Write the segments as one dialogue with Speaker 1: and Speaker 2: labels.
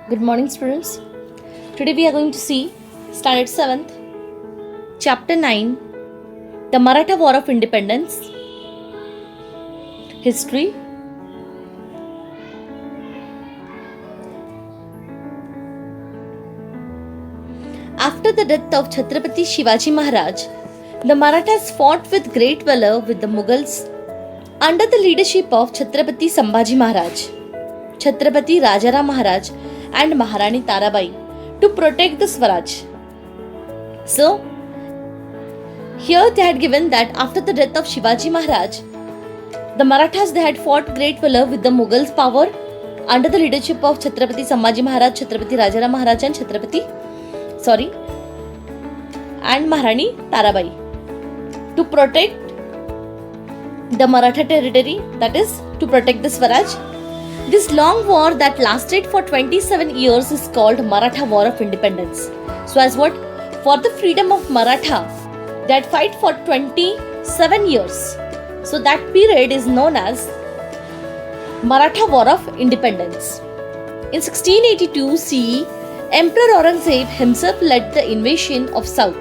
Speaker 1: Good morning, students. Today we are going to see Standard 7th, Chapter 9, The Maratha War of Independence, History. After the death of Chhatrapati Shivaji Maharaj, the Marathas fought with great valor with the Mughals under the leadership of Chhatrapati Sambhaji Maharaj, Chhatrapati Rajaram Maharaj and Maharani Tarabai to protect the Swaraj. So, here they had given that after the death of Shivaji Maharaj, the Marathas they had fought great valor with the Mughals' power under the leadership of Chhatrapati Sambhaji Maharaj, Chhatrapati Rajaram Maharaj and Maharani Tarabai to protect the Maratha territory, that is, to protect the Swaraj. This long war that lasted for 27 years is called Maratha War of Independence. So as what? For the freedom of Maratha, they had fight for 27 years. So that period is known as Maratha War of Independence. In 1682 CE, Emperor Aurangzeb himself led the invasion of South.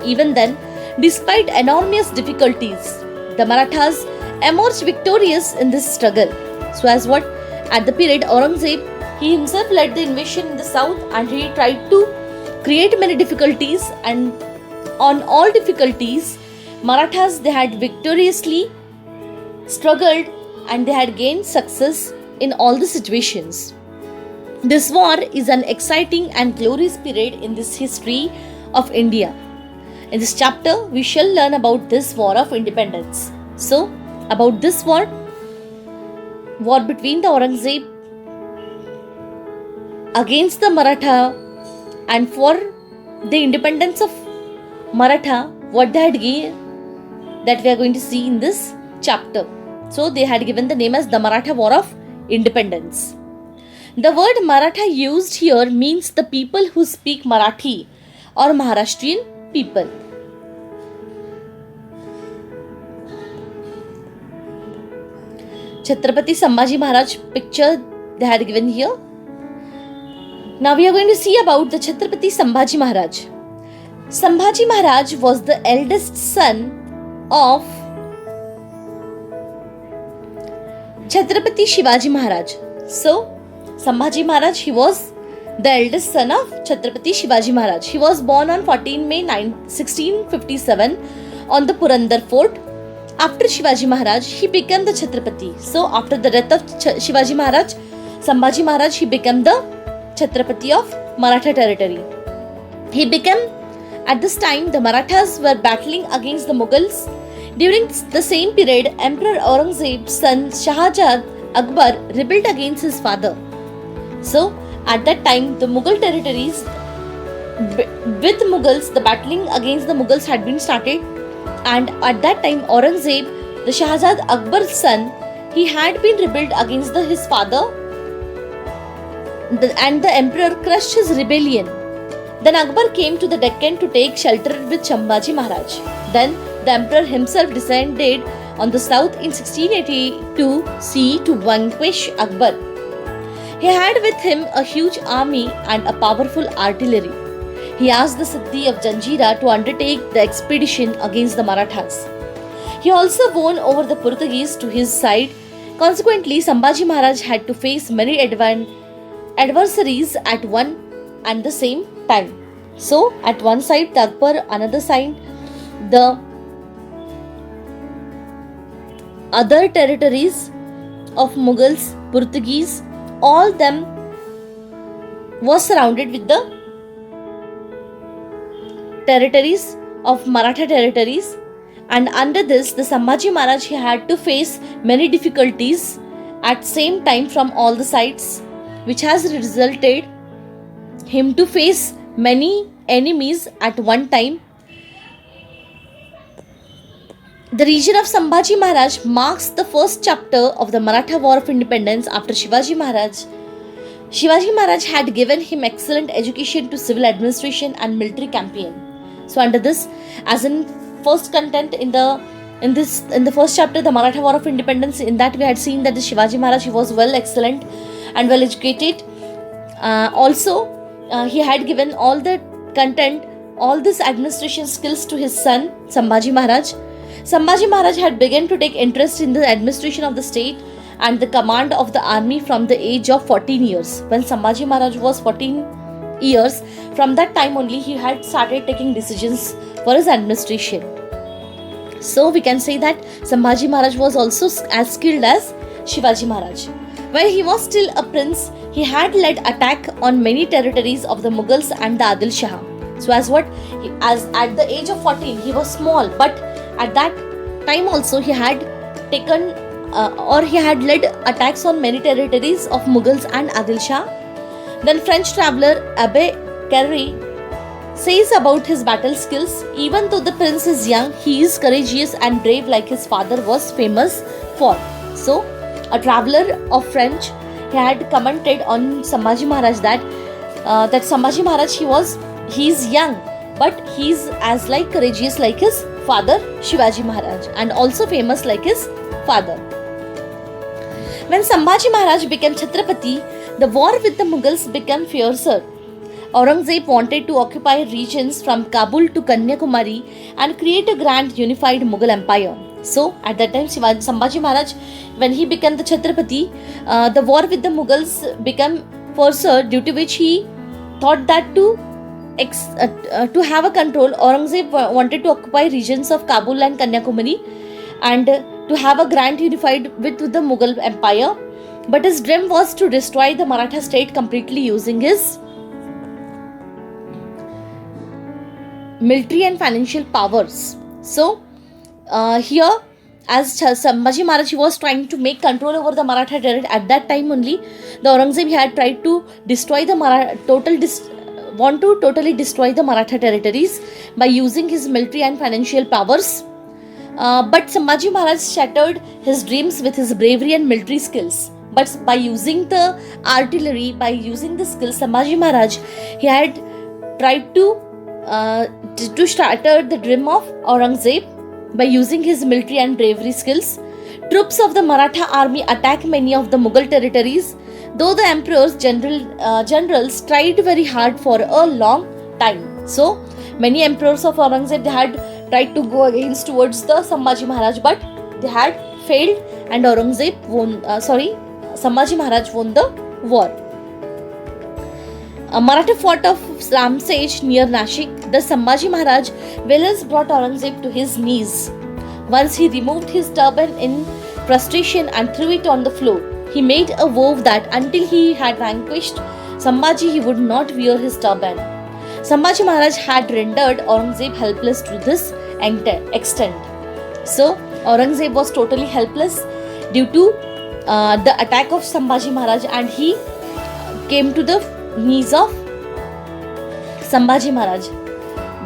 Speaker 1: Even then, despite enormous difficulties, the Marathas emerged victorious in this struggle. So as what? At the period, Aurangzeb, he himself led the invasion in the south and he tried to create many difficulties, and on all difficulties, Marathas they had victoriously struggled and they had gained success in all the situations. This war is an exciting and glorious period in this history of India. In this chapter, we shall learn about this war of independence. So, about this war between the Aurangzeb against the Maratha and for the independence of Maratha, what they had given, that we are going to see in this chapter. So they had given the name as the Maratha War of Independence. The word Maratha used here means the people who speak Marathi or Maharashtrian people. Chhatrapati Sambhaji Maharaj picture they had given here. Now we are going to see about the Chhatrapati Sambhaji Maharaj. Sambhaji Maharaj was the eldest son of Chhatrapati Shivaji Maharaj. So, Sambhaji Maharaj, he was the eldest son of Chhatrapati Shivaji Maharaj. He was born on 14 May 1657 on the Purandar Fort. After Shivaji Maharaj, he became the Chhatrapati. So, after the death of Shivaji Maharaj, Sambhaji Maharaj, he became the Chhatrapati of Maratha territory. He became, at this time, the Marathas were battling against the Mughals. During the same period, Emperor Aurangzeb's son Shahjahan Akbar rebelled against his father. So, at that time, the Mughal territories, with Mughals, the battling against the Mughals had been started. And at that time, Aurangzeb, the Shahjahan Akbar's son, he had been rebelled against his father, and the emperor crushed his rebellion. Then Akbar came to the Deccan to take shelter with Sambhaji Maharaj. Then the emperor himself descended on the south in 1682 CE to vanquish Akbar. He had with him a huge army and a powerful artillery. He asked the Siddhi of Janjira to undertake the expedition against the Marathas. He also won over the Portuguese to his side. Consequently, Sambhaji Maharaj had to face many adversaries at one and the same time. So, at one side the Akbar, another side the other territories of Mughals, Portuguese, all them was surrounded with the territories of Maratha territories, and under this the Sambhaji Maharaj he had to face many difficulties at same time from all the sides, which has resulted him to face many enemies at one time. The region of Sambhaji Maharaj marks the first chapter of the Maratha War of Independence after Shivaji Maharaj. Shivaji Maharaj had given him excellent education to civil administration and military campaign. So under this, as in first content in the first chapter, the Maratha War of Independence, in that we had seen that the Shivaji Maharaj, he was well excellent and well educated, Also, he had given all the content, all this administration skills to his son Sambhaji Maharaj. Sambhaji Maharaj had begun to take interest in the administration of the state and the command of the army from the age of 14 years. When Sambhaji Maharaj was 14 years, from that time only he had started taking decisions for his administration. So we can say that Sambhaji Maharaj was also as skilled as Shivaji Maharaj. While he was still a prince, he had led attack on many territories of the Mughals and the Adil Shah. So as at the age of 14 he was small, but at that time also he had taken he had led attacks on many territories of Mughals and Adil Shah. Then French traveller Abbe Carré says about his battle skills, even though the prince is young, he is courageous and brave like his father was famous for. So, a traveller of French, he had commented on Sambhaji Maharaj that Sambhaji Maharaj he is young, but he is as like courageous like his father Shivaji Maharaj and also famous like his father. When Sambhaji Maharaj became Chhatrapati, the war with the Mughals became fiercer. Aurangzeb wanted to occupy regions from Kabul to Kanyakumari and create a grand unified Mughal empire. So, at that time, Sambhaji Maharaj, when he became the Chhatrapati, the war with the Mughals became fiercer, due to which he thought that to have a control, Aurangzeb wanted to occupy regions of Kabul and Kanyakumari and to have a grand unified with the Mughal empire. But his dream was to destroy the Maratha state completely using his military and financial powers. So, here, as Sambhaji Maharaj was trying to make control over the Maratha territory, at that time only, the Aurangzeb had tried to destroy the totally destroy the Maratha territories by using his military and financial powers. But Sambhaji Maharaj shattered his dreams with his bravery and military skills. But by using the artillery, by using the skills, Sambhaji Maharaj, he had tried to shatter the dream of Aurangzeb by using his military and bravery skills. Troops of the Maratha army attacked many of the Mughal territories, though the emperor's generals tried very hard for a long time. So, many emperors of Aurangzeb, they had tried to go against towards the Sambhaji Maharaj, but they had failed and Sambhaji Maharaj won the war. Maratha fort of Ramsej near Nashik, the Sambhaji Maharaj valors brought Aurangzeb to his knees. Once he removed his turban in frustration and threw it on the floor. He made a vow that until he had vanquished Sambhaji, he would not wear his turban. Sambhaji Maharaj had rendered Aurangzeb helpless to this extent. So, Aurangzeb was totally helpless due to the attack of Sambhaji Maharaj, and he came to the knees of Sambhaji Maharaj.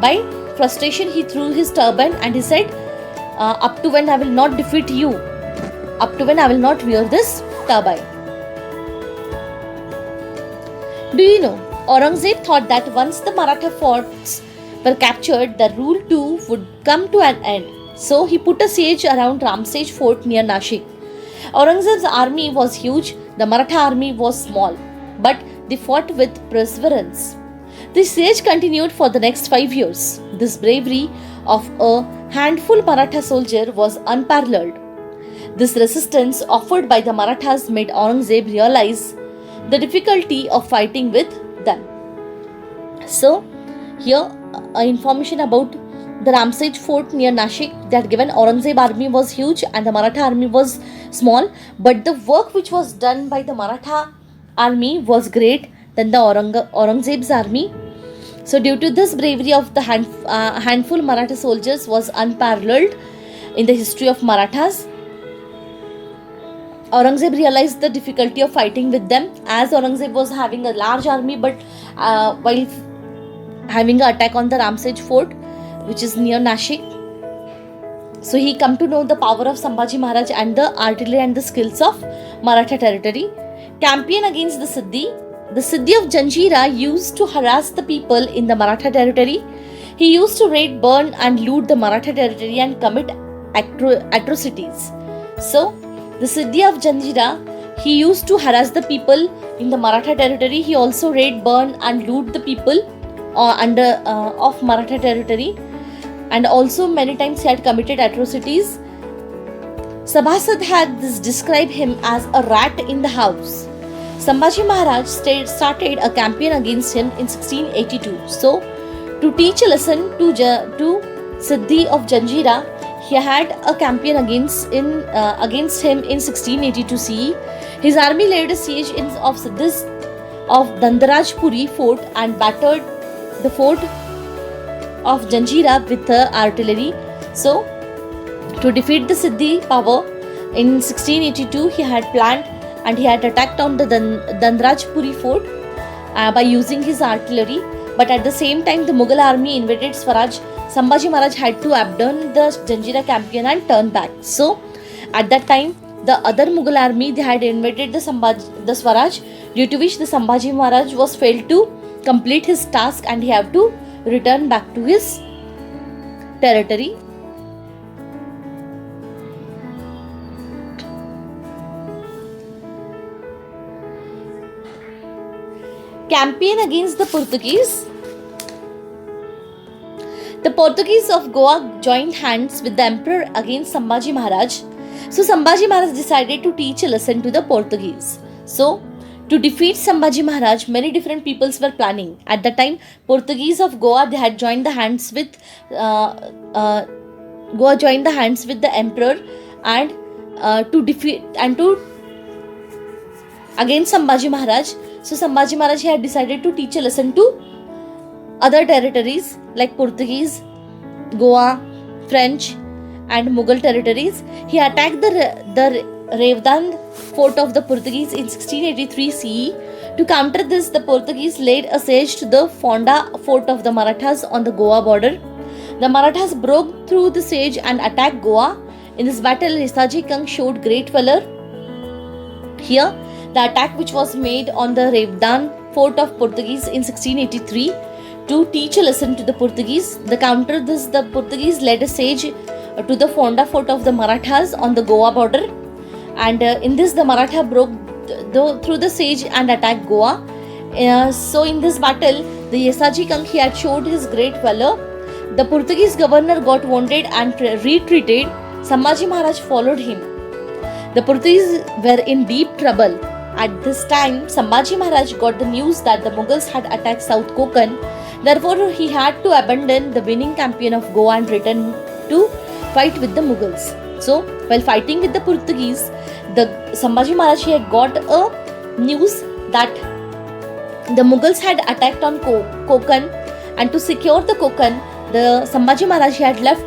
Speaker 1: By frustration, he threw his turban and he said, up to when I will not defeat you, up to when I will not wear this turban. Do you know, Aurangzeb thought that once the Maratha forts were captured, the rule too would come to an end. So he put a siege around Ramsej fort near Nashik. Aurangzeb's army was huge, the Maratha army was small, but they fought with perseverance. The siege continued for the next 5 years. This bravery of a handful Maratha soldier was unparalleled. This resistance offered by the Marathas made Aurangzeb realize the difficulty of fighting with them. So, here information about the Ramsej fort near Nashik, that given Aurangzeb army was huge and the Maratha army was small, but the work which was done by the Maratha army was great than the Aurangzeb's army. So due to this, bravery of the handful Maratha soldiers was unparalleled in the history of Marathas. Aurangzeb realized the difficulty of fighting with them, as Aurangzeb was having a large army, but while having an attack on the Ramsej fort, which is near Nashik, so he come to know the power of Sambhaji Maharaj and the artillery and the skills of Maratha territory. Campaign against the Siddhi of Janjira used to harass the people in the Maratha territory. He used to raid, burn and loot the Maratha territory and commit atrocities. So, the Siddhi of Janjira, he used to harass the people in the Maratha territory. He also raid, burn and loot the people of Maratha territory, and also many times he had committed atrocities. Sabhasad had described him as a rat in the house. Sambhaji Maharaj started a campaign against him in 1682. So, to teach a lesson to Siddhi of Janjira, he had a campaign against him in 1682 CE. His army laid a siege of Siddhis of Dandarajpuri fort and battered the fort of Janjira with artillery. So, to defeat the Siddhi power in 1682, he had planned and he had attacked on the Dandarajpuri fort by using his artillery. But at the same time, the Mughal army invaded Swaraj. Sambhaji Maharaj had to abandon the Janjira campaign and turn back. So, at that time, the other Mughal army, they had invaded the Swaraj, due to which the Sambhaji Maharaj was failed to complete his task and he had to return back to his territory. Campaign against the Portuguese. The Portuguese of Goa joined hands with the emperor against Sambhaji Maharaj. So Sambhaji Maharaj decided to teach a lesson to the Portuguese. So, to defeat Sambhaji Maharaj, many different peoples were planning. At that time, Portuguese of Goa, they had joined the hands with the emperor and to defeat and to against Sambhaji Maharaj. So Sambhaji Maharaj had decided to teach a lesson to other territories like Portuguese, Goa, French and Mughal territories. He attacked the Revdan fort of the Portuguese in 1683 CE. To counter this, the Portuguese laid a siege to the Fonda fort of the Marathas on the Goa border. The Marathas broke through the siege and attacked Goa. In this battle, Yesaji Kang showed great valor. Here, the attack which was made on the Revdan fort of Portuguese in 1683 to teach a lesson to the Portuguese. The counter this, the Portuguese led a siege to the Fonda fort of the Marathas on the Goa border, and in this the Maratha broke through the siege and attacked Goa. So in this battle, the Yesaji Kang, he had showed his great valor. The Portuguese governor got wounded and retreated. Sambhaji Maharaj followed him. The Portuguese were in deep trouble. At this time, Sambhaji Maharaj got the news that the Mughals had attacked South Konkan. Therefore, he had to abandon the winning campaign of Goa and return to fight with the Mughals. So, while fighting with the Portuguese, the Sambhaji Maharaj had got a news that the Mughals had attacked on Konkan, and to secure the Konkan, the Sambhaji Maharaj had left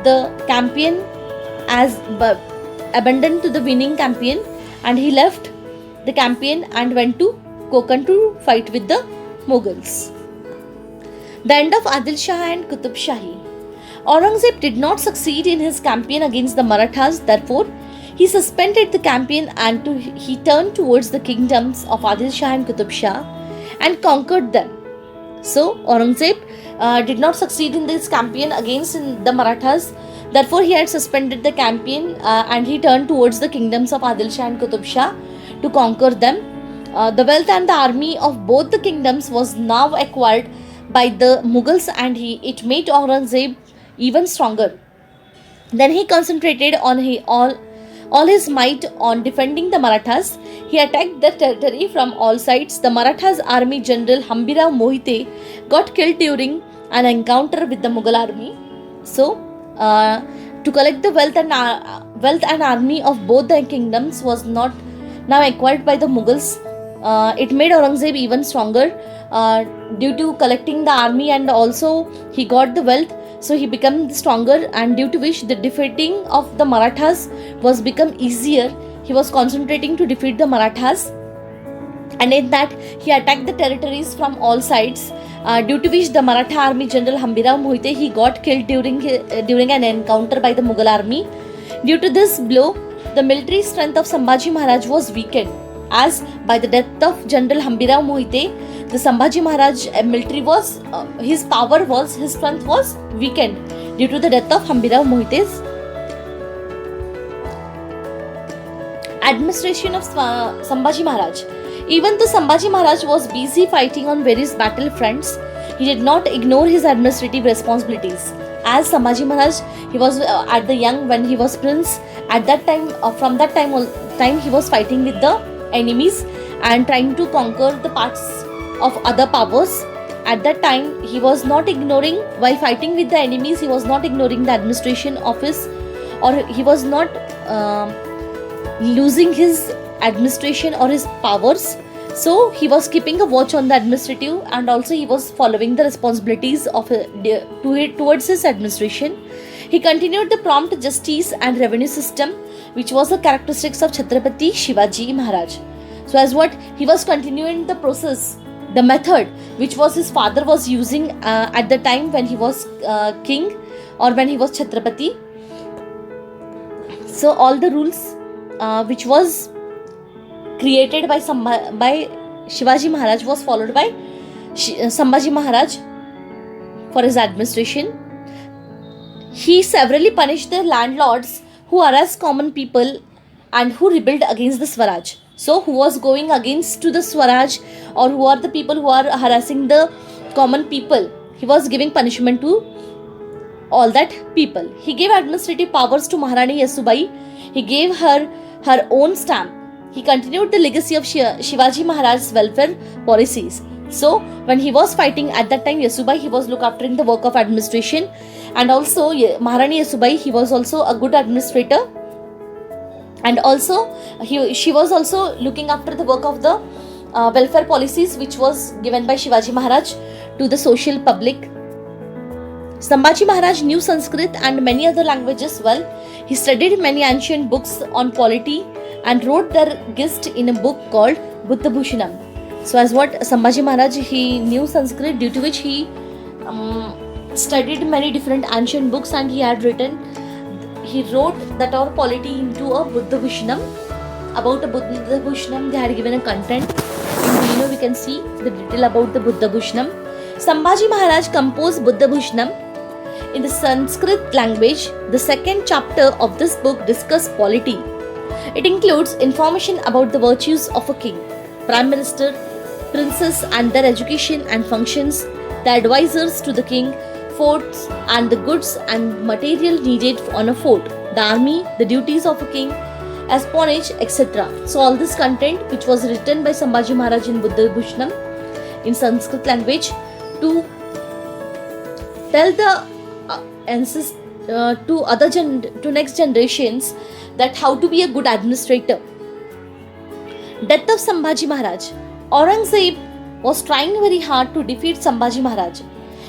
Speaker 1: the campaign as abandoned to the winning campaign, and he left the campaign and went to Konkan to fight with the Mughals. The end of Adil Shah and Qutub Shahi. Aurangzeb did not succeed in his campaign against the Marathas. Therefore, he suspended the campaign and he turned towards the kingdoms of Adil Shah and Qutub Shah and conquered them. So, Aurangzeb did not succeed in this campaign against the Marathas. Therefore, he had suspended the campaign and he turned towards the kingdoms of Adil Shah and Qutub Shah to conquer them. The wealth and the army of both the kingdoms was now acquired by the Mughals, and it made Aurangzeb even stronger. Then he concentrated on all his might on defending the Marathas. He attacked the territory from all sides. The Marathas army general Hambirao Mohite got killed during an encounter with the Mughal army. So, to collect the wealth and army of both the kingdoms was not now acquired by the Mughals. It made Aurangzeb even stronger due to collecting the army, and also he got the wealth. So he became stronger, and due to which the defeating of the Marathas was become easier. He was concentrating to defeat the Marathas, and in that he attacked the territories from all sides. Due to which the Maratha army general Hambirao Mohite, he got killed during an encounter by the Mughal army. Due to this blow, the military strength of Sambhaji Maharaj was weakened, as by the death of General Hambirao Mohite, the Sambhaji Maharaj military was, his strength was weakened due to the death of Hambirao Mohite. Administration of Sambhaji Maharaj. Even though Sambhaji Maharaj was busy fighting on various battle fronts, he did not ignore his administrative responsibilities. As Sambhaji Maharaj, he was at the young when he was prince. At that time, from that time he was fighting with the enemies and trying to conquer the parts of other powers. At that time, he was not ignoring, while fighting with the enemies, he was not ignoring the administration office, or he was not losing his administration or his powers. So he was keeping a watch on the administrative, and also he was following the responsibilities of towards his administration. He continued the prompt justice and revenue system, which was the characteristics of Chhatrapati Shivaji Maharaj. So as what he was continuing the process, the method which was his father was using at the time when he was king or when he was Chhatrapati. So all the rules which was created by Shivaji Maharaj was followed by Sambhaji Maharaj for his administration. He severely punished the landlords who harassed common people and who rebelled against the Swaraj. So who was going against to the Swaraj, or who are the people who are harassing the common people, he was giving punishment to all that people. He gave administrative powers to Maharani Yasubai. He gave her own stamp. He continued the legacy of Shivaji Maharaj's welfare policies. So when he was fighting at that time, Yasubai, he was look after the work of administration, and also Maharani Yasubai, he was also a good administrator, and also she was also looking after the work of the welfare policies which was given by Shivaji Maharaj to the social public. Sambhaji Maharaj knew Sanskrit and many other languages well. He studied many ancient books on polity and wrote their gist in a book called Buddha Bhushanam. So as what Sambhaji Maharaj, he knew Sanskrit, due to which he studied many different ancient books, and he wrote that our polity into a Buddha Bhushanam. About a Buddha Bhushanam, they had given a content. In we can see the detail about the Buddha Bhushanam. Sambhaji Maharaj composed Buddha Bhushanam in the Sanskrit language. The second chapter of this book discusses polity. It includes information about the virtues of a king, prime minister, princes and their education and functions, the advisors to the king, forts and the goods and material needed on a fort, the army, the duties of a king, espionage, etc. So all this content which was written by Sambhaji Maharaj in Buddha Bhushanam in Sanskrit language to tell the to next generations that how to be a good administrator. Death of Sambhaji Maharaj. Aurangzeb was trying very hard to defeat Sambhaji Maharaj.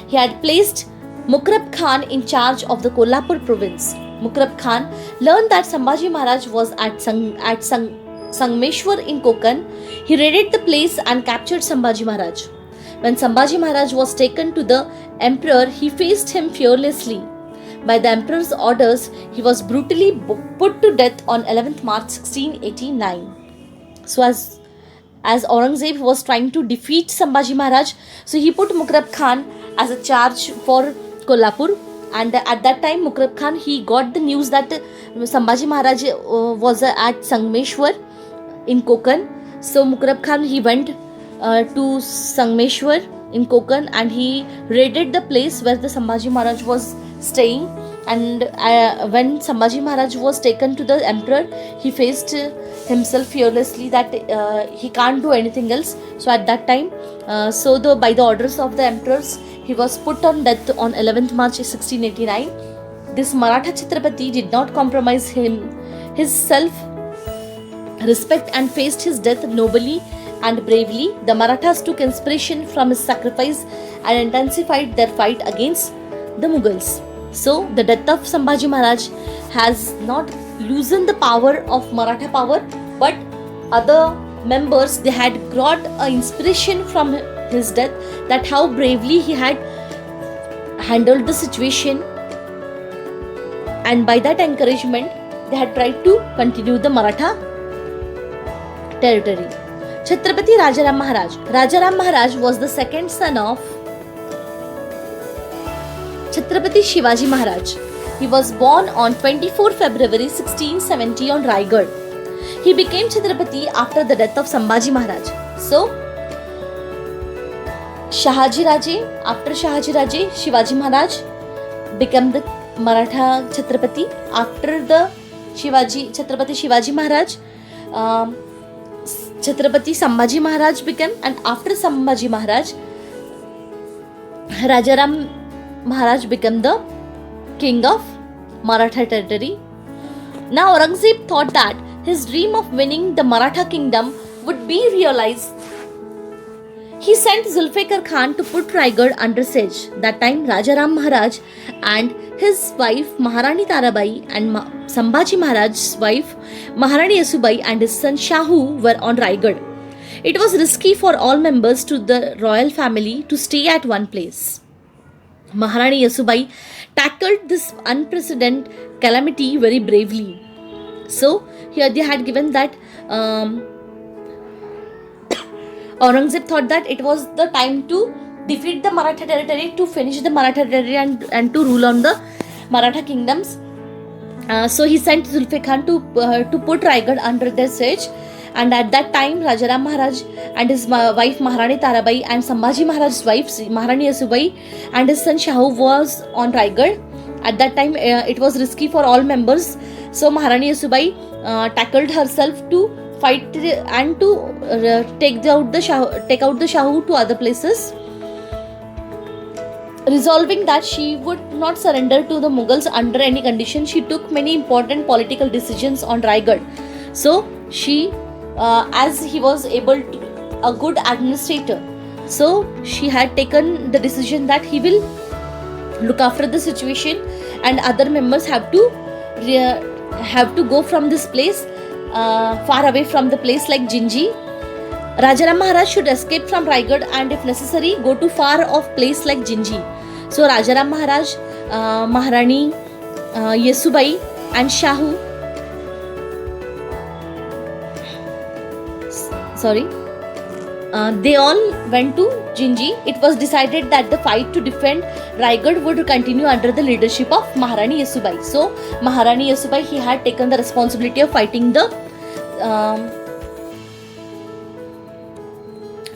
Speaker 1: He had placed Mukrab Khan in charge of the Kolhapur province. Mukrab Khan learned that Sambhaji Maharaj was at Sangameshwar in Konkan. He raided the place and captured Sambhaji Maharaj. When Sambhaji Maharaj was taken to the emperor, he faced him fearlessly. By the emperor's orders, he was brutally put to death on 11th March 1689. So as Aurangzeb was trying to defeat Sambhaji Maharaj, so he put Mukrab Khan as a charge for Kolhapur. And at that time, Mukrab Khan, he got the news that Sambhaji Maharaj was at Sangameshwar in Konkan. So Mukrab Khan, he went to Sangameshwar in Konkan and he raided the place where the Sambhaji Maharaj was staying. And when Sambhaji Maharaj was taken to the emperor, he faced himself fearlessly that he can't do anything else. So at that time, by the orders of the emperors, he was put on death on 11th March 1689. This Maratha Chhatrapati did not compromise his self-respect and faced his death nobly and bravely. The Marathas took inspiration from his sacrifice and intensified their fight against the Mughals. So the death of Sambhaji Maharaj has not loosened the power of Maratha power, but other members, they had got an inspiration from his death, that how bravely he had handled the situation, and by that encouragement they had tried to continue the Maratha territory. Chhatrapati Rajaram Maharaj. Rajaram Maharaj was the second son of Chhatrapati Shivaji Maharaj. He was born on 24 February 1670 on Raigad. He became Chhatrapati after the death of Sambhaji Maharaj. So, Shahaji Raje, after Shahaji Raje, Shivaji Maharaj became the Maratha Chhatrapati. After the Chhatrapati Shivaji Maharaj, Chhatrapati Sambhaji Maharaj became, and after Sambhaji Maharaj, Rajaram Maharaj became the king of Maratha territory. Now Aurangzeb thought that his dream of winning the Maratha kingdom would be realized. He sent Zulfikar Khan to put Raigad under siege. That time Rajaram Maharaj and his wife Maharani Tarabai and Sambhaji Maharaj's wife Maharani Yasubai and his son Shahu were on Raigad. It was risky for all members to the royal family to stay at one place. Maharani Yasubai tackled this unprecedented calamity very bravely. So here they had given that Aurangzeb thought that it was the time to defeat the Maratha territory, to finish the Maratha territory and to rule on the Maratha kingdoms. So he sent Zulfikar Khan to put Raigad under their siege. And at that time, Rajaram Maharaj and his wife Maharani Tarabai and Sambhaji Maharaj's wife Maharani Yasubai and his son Shahu was on Raigad. At that time, it was risky for all members. So Maharani Yasubai tackled herself to fight and to take out the Shahu to other places. Resolving that she would not surrender to the Mughals under any condition, she took many important political decisions on Raigad. So she, as he was able to, a good administrator, so she had taken the decision that he will look after the situation and other members have to go from this place, far away from the place like Jinji. Rajaram Maharaj should escape from Raigad and if necessary go to far off place like Jinji. So Rajaram Maharaj, Maharani Yasubai and Shahu, they all went to Jinji. It was decided that the fight to defend Raigad would continue under the leadership of Maharani Yasubai. So Maharani Yasubai, he had taken the responsibility of fighting the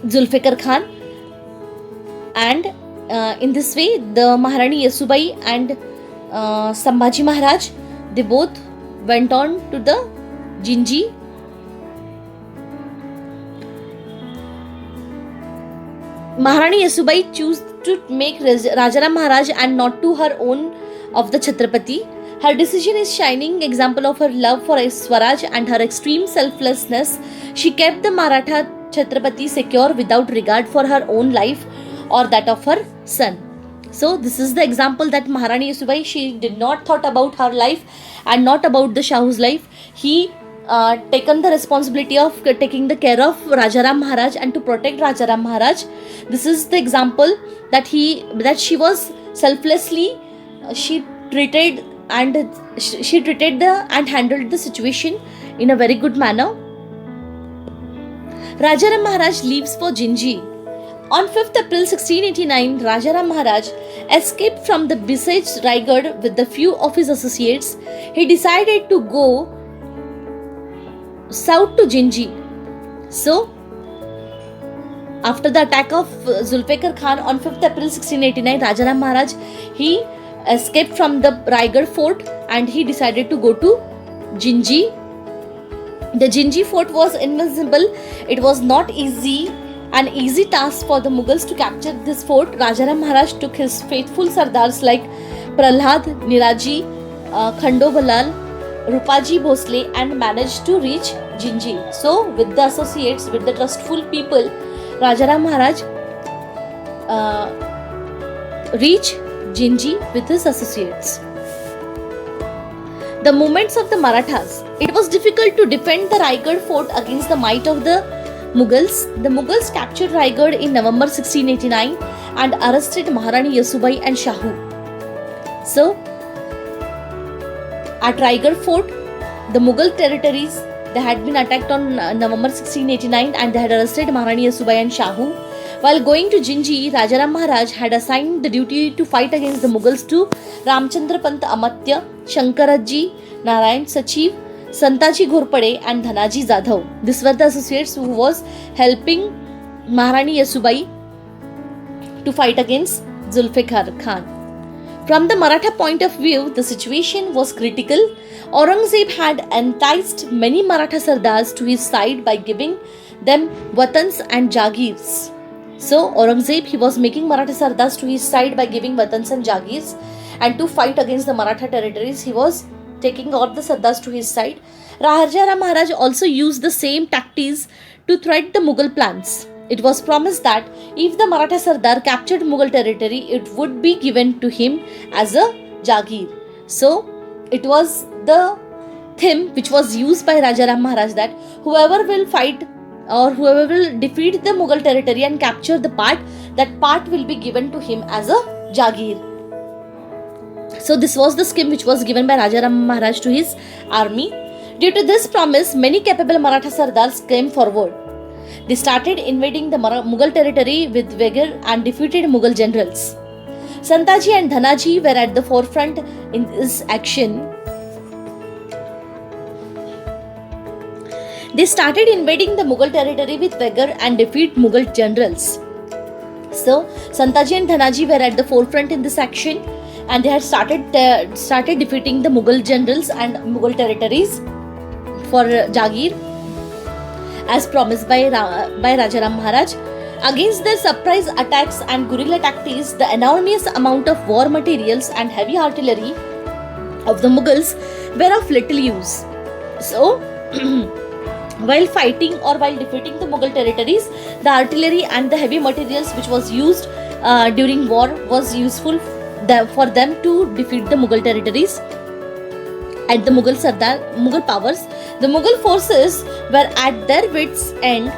Speaker 1: Zulfikar Khan, and in this way the Maharani Yasubai and Sambhaji Maharaj, they both went on to the Jinji. Maharani Yasubai chose to make Rajaram Maharaj and not to her own of the Chhatrapati. Her decision is shining example of her love for Swaraj and her extreme selflessness. She kept the Maratha Chhatrapati secure without regard for her own life or that of her son. So this is the example that Maharani Yasubai, she did not thought about her life and not about the Shahu's life. He taken the responsibility of taking the care of Rajaram Maharaj and to protect Rajaram Maharaj. This is the example that she was selflessly she treated and handled the situation in a very good manner. Rajaram Maharaj leaves for Jinji. On 5th April 1689, Rajaram Maharaj escaped from the besieged Raigad with a few of his associates. He decided to go south to Jinji. So, after the attack of Zulfikar Khan on 5th April 1689, Rajaram Maharaj, he escaped from the Raigad fort and he decided to go to Jinji. The Jinji fort was invincible. It was not an easy task for the Mughals to capture this fort. Rajaram Maharaj took his faithful Sardars like Prahlad, Niraji, Khando Balal, Rupaji Bhosle and managed to reach Jinji. So with the associates, with the trustful people, Rajaram Maharaj reached Jinji with his associates. The movements of the Marathas. It was difficult to defend the Raigad fort against the might of the Mughals. The Mughals captured Raigad in November 1689 and arrested Maharani Yasubai and Shahu. So, at Raigad fort, the Mughal territories, they had been attacked on November 1689 and they had arrested Maharani Yasubai and Shahu. While going to Jinji, Rajaram Maharaj had assigned the duty to fight against the Mughals to Ramchandra Pant Amatya, Shankaraji, Narayan Sachiv, Santaji Ghorpade and Dhanaji Jadhav. These were the associates who was helping Maharani Yasubai to fight against Zulfikar Khan. From the Maratha point of view, the situation was critical. Aurangzeb had enticed many Maratha Sardars to his side by giving them watans and jagirs. So Aurangzeb, he was making Maratha Sardars to his side by giving watans and jagirs, and to fight against the Maratha territories, he was taking all the Sardars to his side. Raja Ram Maharaj also used the same tactics to thwart the Mughal plans. It was promised that if the Maratha Sardar captured Mughal territory, it would be given to him as a Jagir. So, it was the theme which was used by Raja Ram Maharaj, that whoever will fight or whoever will defeat the Mughal territory and capture the part, that part will be given to him as a Jagir. So, this was the scheme which was given by Raja Ram Maharaj to his army. Due to this promise, many capable Maratha Sardars came forward. They started invading the Mughal territory with vigor and defeated Mughal generals. Santaji and Dhanaji were at the forefront in this action. They started invading the Mughal territory with vigor and defeat Mughal generals. So, Santaji and Dhanaji were at the forefront in this action, and they had started defeating the Mughal generals and Mughal territories for Jagir, as promised by Raja Ram Maharaj. Against their surprise attacks and guerrilla tactics, the enormous amount of war materials and heavy artillery of the Mughals were of little use. So, while fighting or while defeating the Mughal territories, the artillery and the heavy materials which was used during war was useful for them to defeat the Mughal territories and the Mughal powers. The Mughal forces were at their wits' end.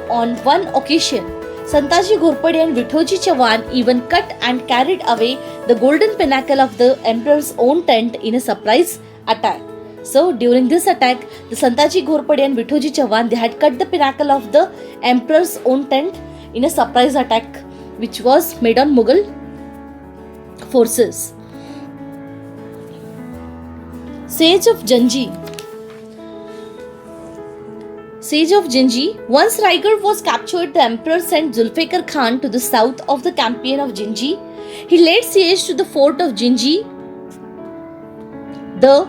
Speaker 1: On one occasion, Santaji Ghorpade and Vithoji Chauhan even cut and carried away the golden pinnacle of the emperor's own tent in a surprise attack. So, during this attack, the Santaji Ghorpade and Vithoji Chauhan, they had cut the pinnacle of the emperor's own tent in a surprise attack which was made on Mughal forces. Siege of Janji. Siege of Jinji. Once Raigad was captured, the emperor sent Zulfikar Khan to the south of the campaign of Jinji. He laid siege to the fort of Jinji. The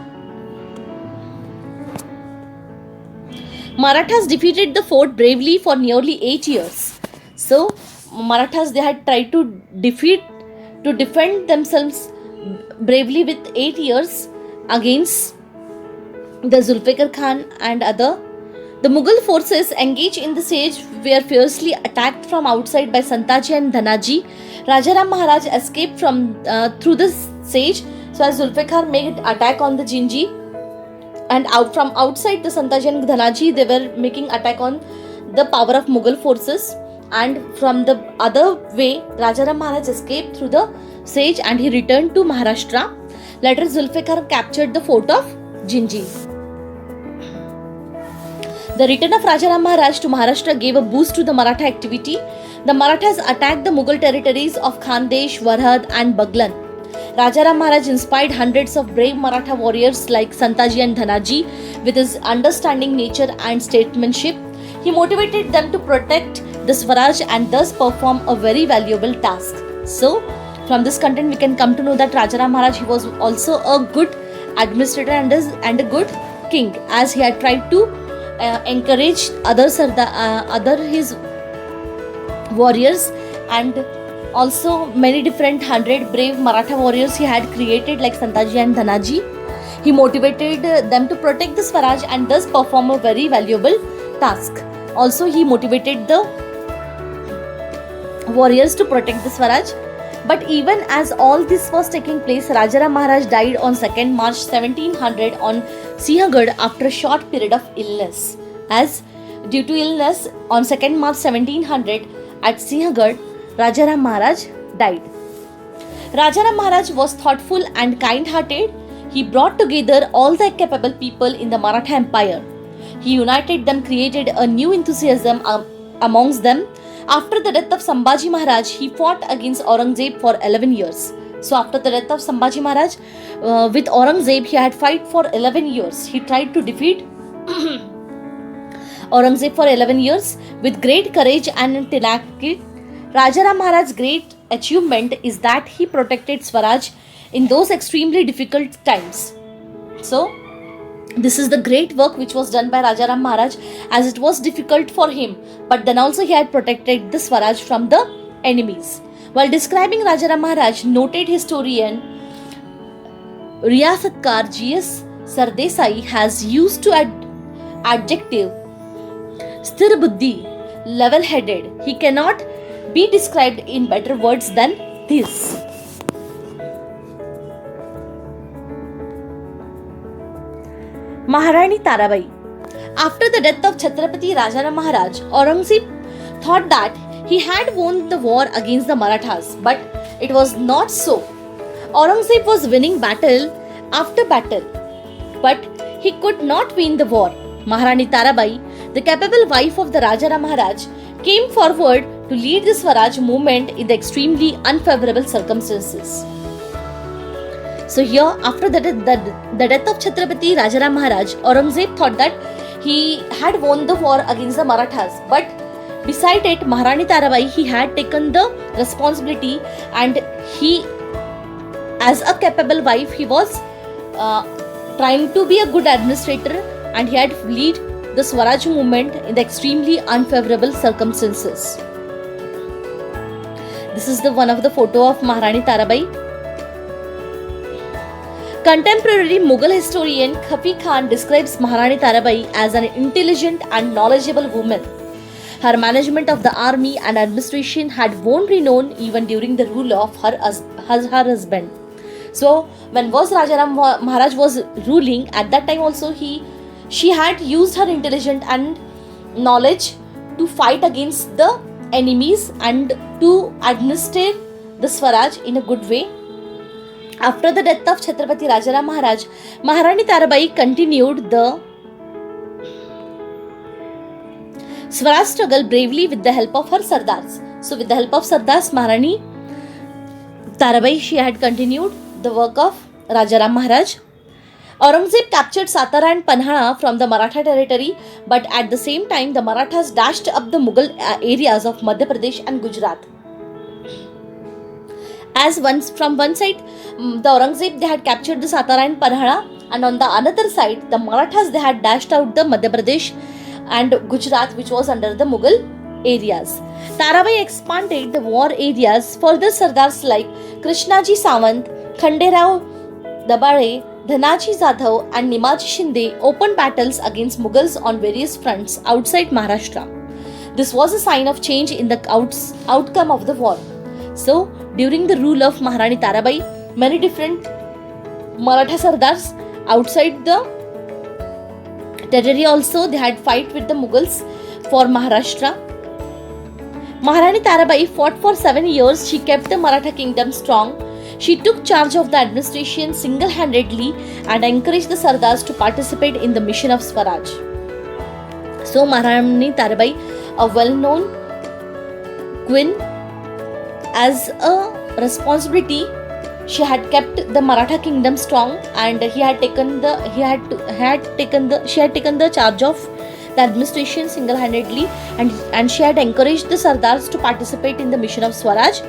Speaker 1: Marathas defeated the fort bravely for nearly 8 years. So, Marathas, they had tried to defend themselves bravely with 8 years against the Zulfikar Khan and other. The Mughal forces engaged in the siege were fiercely attacked from outside by Santaji and Dhanaji. Raja Ram Maharaj escaped through the siege. So as Zulfikar made attack on the Jinji, and from outside the Santaji and Dhanaji, they were making attack on the power of Mughal forces, and from the other way Raja Ram Maharaj escaped through the siege and he returned to Maharashtra. Later Zulfikar captured the fort of Jinji. The return of Raja Ram Maharaj to Maharashtra gave a boost to the Maratha activity. The Marathas attacked the Mughal territories of Khandesh, Warhad and Baglan. Raja Ram Maharaj inspired hundreds of brave Maratha warriors like Santaji and Dhanaji with his understanding nature and statesmanship. He motivated them to protect the Swaraj and thus perform a very valuable task. So, from this content we can come to know that Raja Ram Maharaj, he was also a good administrator and a good king, as he had tried to encourage other his warriors, and also many different 100 brave Maratha warriors he had created like Santaji and Dhanaji. He motivated them to protect the Swaraj and thus perform a very valuable task. Also, he motivated the warriors to protect the Swaraj. But even as all this was taking place, Raja Ram Maharaj died on 2nd March 1700 on Sinhagad after a short period of illness. As due to illness on 2nd March 1700 at Sinhagad, Raja Ram Maharaj died. Raja Ram Maharaj was thoughtful and kind-hearted. He brought together all the capable people in the Maratha Empire. He united them, created a new enthusiasm amongst them. After the death of Sambhaji Maharaj, he fought against Aurangzeb for 11 years. So after the death of Sambhaji Maharaj, with Aurangzeb, he had fight for 11 years. He tried to defeat Aurangzeb for 11 years with great courage and tenacity. Rajaram Maharaj's great achievement is that he protected Swaraj in those extremely difficult times. So this is the great work which was done by Rajaram Maharaj, as it was difficult for him, but then also he had protected the Swaraj from the enemies. While describing Rajaram Maharaj, noted historian Riyasatkar G.S. Sardesai has used to adjective Sthir Buddhi, level-headed. He cannot be described in better words than this. Maharani Tarabai. After the death of Chhatrapati Rajaram Maharaj, Aurangzeb thought that he had won the war against the Marathas, but it was not so. Aurangzeb was winning battle after battle, but he could not win the war. Maharani Tarabai, the capable wife of the Rajaram Maharaj, came forward to lead the Swaraj movement in the extremely unfavorable circumstances. So here, after the death of Chhatrapati Rajaram Maharaj, Aurangzeb thought that he had won the war against the Marathas, but beside it, Maharani Tarabai, he had taken the responsibility, and he, as a capable wife, he was trying to be a good administrator, and he had lead the Swaraj movement in the extremely unfavorable circumstances. This is the one of the photo of Maharani Tarabai. Contemporary Mughal historian Khafi Khan describes Maharani Tarabai as an intelligent and knowledgeable woman. Her management of the army and administration had won renown even during the rule of her husband. So when Rajaram Maharaj was ruling, at that time also she had used her intelligence and knowledge to fight against the enemies and to administer the Swaraj in a good way. After the death of Chhatrapati Rajaram Maharaj, Maharani Tarabai continued the Swaraj struggle bravely with the help of her Sardars. So with the help of Sardars, Maharani Tarabai, she had continued the work of Rajaram Maharaj. Aurangzeb captured Satara and Panhala from the Maratha territory, but at the same time the Marathas dashed up the Mughal areas of Madhya Pradesh and Gujarat. As from one side, the Aurangzeb, they had captured the Satara and Panhala, and on the another side, the Marathas, they had dashed out the Madhya Pradesh and Gujarat, which was under the Mughal areas. Tarabai expanded the war areas for the Sardars like Krishnaji Sawant, Khanderao Dabare, Dhanaji Jadhav and Nimaji Shinde opened battles against Mughals on various fronts outside Maharashtra. This was a sign of change in the outcome of the war. So, during the rule of Maharani Tarabai, many different Maratha Sardars outside the territory also, they had fight with the Mughals for Maharashtra. Maharani Tarabai fought for 7 years. She kept the Maratha kingdom strong. She took charge of the administration single-handedly and encouraged the Sardars to participate in the mission of Swaraj. So Maharani Tarabai, a well-known queen, as a responsibility, she had kept the Maratha kingdom strong, and she had taken the charge of the administration single-handedly, and she had encouraged the Sardars to participate in the mission of Swaraj.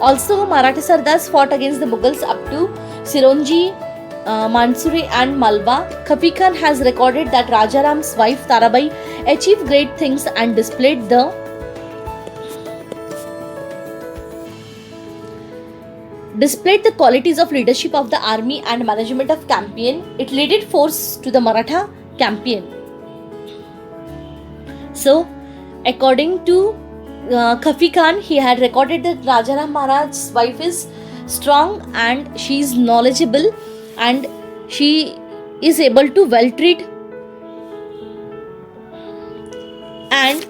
Speaker 1: Also, Maratha Sardars fought against the Mughals up to Sironji, Mansuri and Malwa. Khafi Khan has recorded that Rajaram's wife Tarabai achieved great things and displayed the qualities of leadership of the army and management of campaign. It led force to the Maratha campaign. So, according to Khafi Khan, he had recorded that Rajaram Maharaj's wife is strong and she is knowledgeable and she is able to well treat, and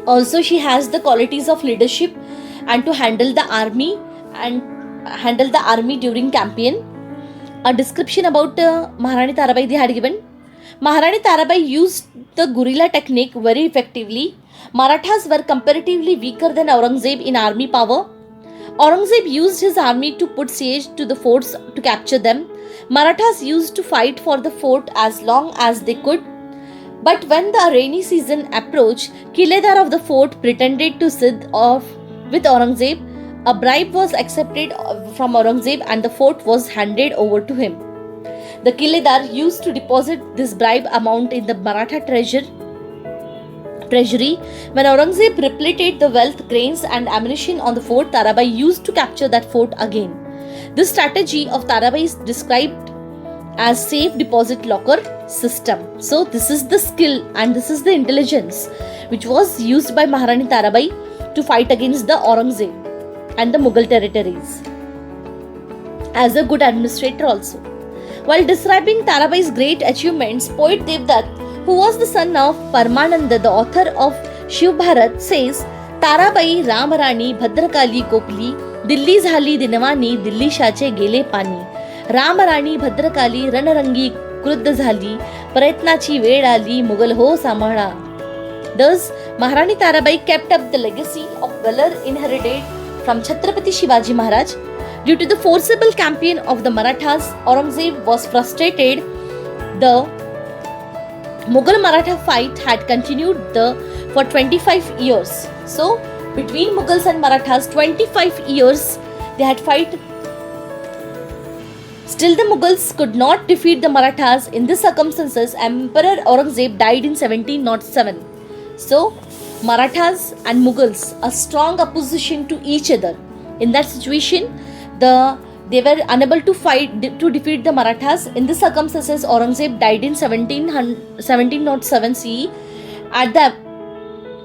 Speaker 1: also she has the qualities of leadership and to handle the army during campaign. A description about Maharani Tarabai they had given. Maharani Tarabai used the guerrilla technique very effectively. Marathas were comparatively weaker than Aurangzeb in army power. Aurangzeb used his army to put siege to the forts to capture them. Marathas used to fight for the fort as long as they could. But when the rainy season approached, Kiledar of the fort pretended to sit off with Aurangzeb. A bribe was accepted from Aurangzeb and the fort was handed over to him. The Kiledar used to deposit this bribe amount in the Maratha treasury. When Aurangzeb repleted the wealth, grains and ammunition on the fort, Tarabai used to capture that fort again. This strategy of Tarabai is described as safe deposit locker system. So this is the skill and this is the intelligence which was used by Maharani Tarabai to fight against the Aurangzeb and the Mughal territories as a good administrator also. While describing Tarabai's great achievements, poet Devdutt, who was the son of Paramananda, the author of Shiv Bharat, says, Tarabai रामराणी Bhadrakali Kopili, Delhi झाली दिनवानी, दिल्ली शाचे गेले पाणी. रामराणी भद्रकाली रणरंगी क्रुद्ध झाली, प्रयत्नाची वेळ आली, मुघल हो सांभाळा. Thus, Maharani Tarabai kept up the legacy of valor inherited from Chhatrapati Shivaji Maharaj. Due to the forcible campaign of the Marathas, Aurangzeb was frustrated. The Mughal Maratha fight had continued for 25 years. So, between Mughals and Marathas, 25 years they had fight. Still, the Mughals could not defeat the Marathas. In these circumstances, Emperor Aurangzeb died in 1707. So, Marathas and Mughals, a strong opposition to each other. In that situation, they were unable to fight to defeat the Marathas. In these circumstances, Aurangzeb died in 1707 CE at the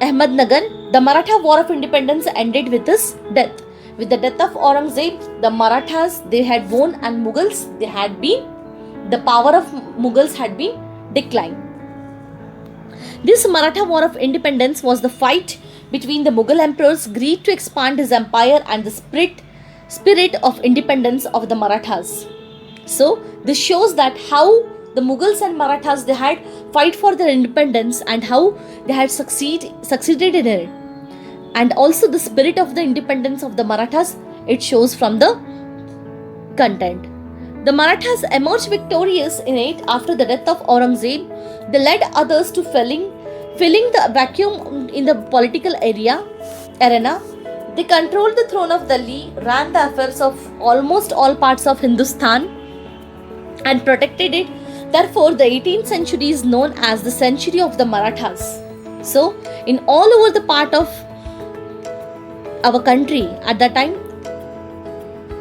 Speaker 1: Ahmednagar. The Maratha War of Independence ended with his death. With the death of Aurangzeb, the Marathas they had won and Mughals the power of Mughals had been declined. This Maratha War of Independence was the fight between the Mughal emperor's greed to expand his empire and the spirit of independence of the Marathas. So this shows that how the Mughals and Marathas they had fight for their independence and how they had succeeded in it. And also the spirit of the independence of the Marathas, it shows from the content. The Marathas emerged victorious in it after the death of Aurangzeb. They led others to filling the vacuum in the political arena. They controlled the throne of Delhi, ran the affairs of almost all parts of Hindustan and protected it. Therefore, the 18th century is known as the century of the Marathas. So, in all over the part of our country at that time,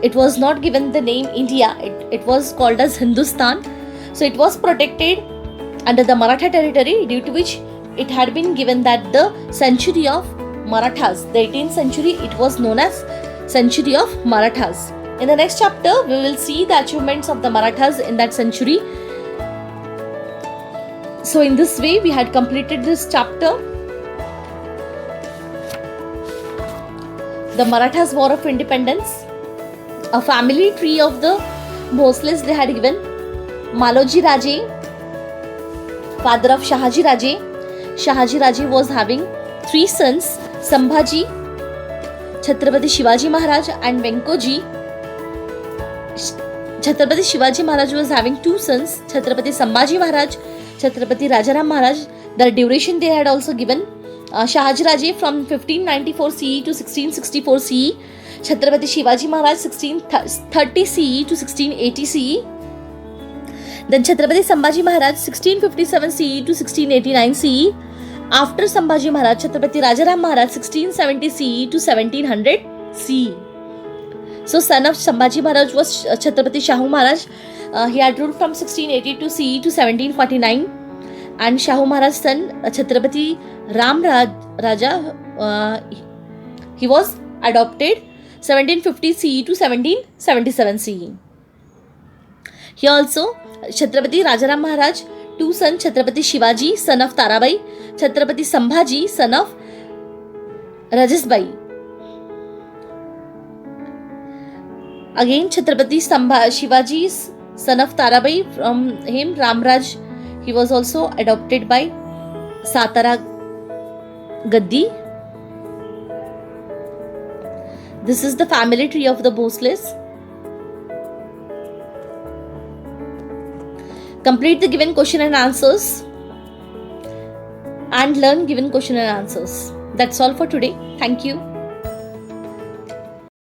Speaker 1: it was not given the name India, it was called as Hindustan. So, it was protected under the Maratha territory, due to which it had been given that the century of Marathas, the 18th century, it was known as century of Marathas. In the next chapter, we will see the achievements of the Marathas in that century. So in this way, we had completed this chapter. The Marathas War of Independence, a family tree of the Bhosles they had given. Maloji Raje, father of Shahaji Raje. Shahaji Raje was having 3 sons, Sambhaji, Chhatrapati Shivaji Maharaj and Venkoji. Chhatrapati Shivaji Maharaj was having 2 sons, Chhatrapati Sambhaji Maharaj, Chhatrapati Rajaram Maharaj. The duration they had also given. Shahaji Raje from 1594 CE to 1664 CE. Chhatrapati Shivaji Maharaj 1630 CE to 1680 CE. Then Chhatrapati Sambhaji Maharaj 1657 CE to 1689 CE. After Sambhaji Maharaj, Chhatrapati Rajaram Maharaj 1670 CE to 1700 CE. So son of Sambhaji Maharaj was Chhatrapati Shahu Maharaj. He had ruled from 1682 CE to 1749. And Shahu Maharaj's son Chhatrapati Ram Raja, he was adopted 1750 CE to 1777 CE. Here also Chhatrapati Rajaram Maharaj, 2 sons, Chhatrapati Shivaji, son of Tarabai, Chhatrapati Sambhaji, son of Rajasbai. Again Chhatrapati Shivaji, son of Tarabai, from him Ramraj, he was also adopted by Satara Gaddi. This is the family tree of the Bhosles. Complete the given question and answers and learn given question and answers. That's all for today. Thank you.